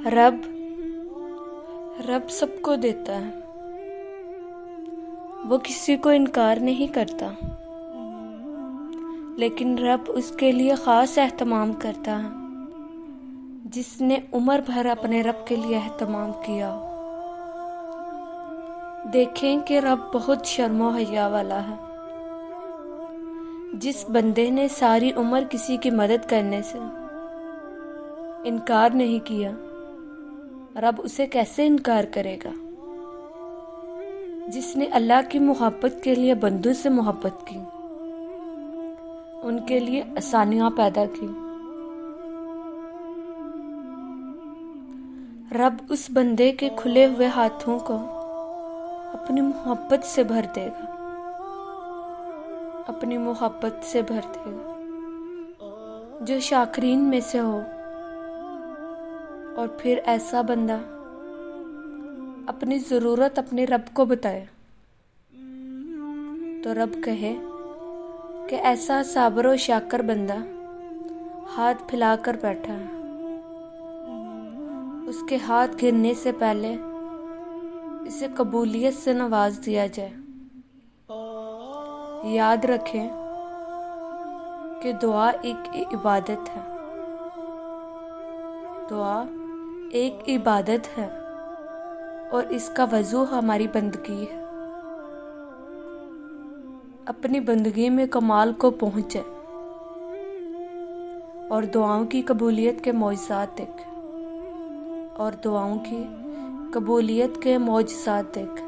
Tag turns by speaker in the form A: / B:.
A: رب سب کو دیتا ہے، وہ کسی کو انکار نہیں کرتا، لیکن رب اس کے لیے خاص اہتمام کرتا ہے جس نے عمر بھر اپنے رب کے لیے اہتمام کیا ہو۔ دیکھیں کہ رب بہت شرم و حیا والا ہے۔ جس بندے نے ساری عمر کسی کی مدد کرنے سے انکار نہیں کیا، رب اسے کیسے انکار کرے گا؟ جس نے اللہ کی محبت کے لیے بندوں سے محبت کی، ان کے لیے آسانیاں پیدا کی، رب اس بندے کے کھلے ہوئے ہاتھوں کو اپنی محبت سے بھر دے گا، اپنی محبت سے بھر دے گا جو شاکرین میں سے ہو۔ اور پھر ایسا بندہ اپنی ضرورت اپنے رب کو بتائے تو رب کہے کہ ایسا صابر و شاکر بندہ ہاتھ پھیلا کر بیٹھا ہے، اس کے ہاتھ گرنے سے پہلے اسے قبولیت سے نواز دیا جائے۔ یاد رکھیں کہ دعا ایک عبادت ہے، دعا ایک عبادت ہے اور اس کا وضو ہماری بندگی ہے۔ اپنی بندگی میں کمال کو پہنچے اور دعاؤں کی قبولیت کے معجزات دیکھ، اور دعاؤں کی قبولیت کے معجزات دیکھ۔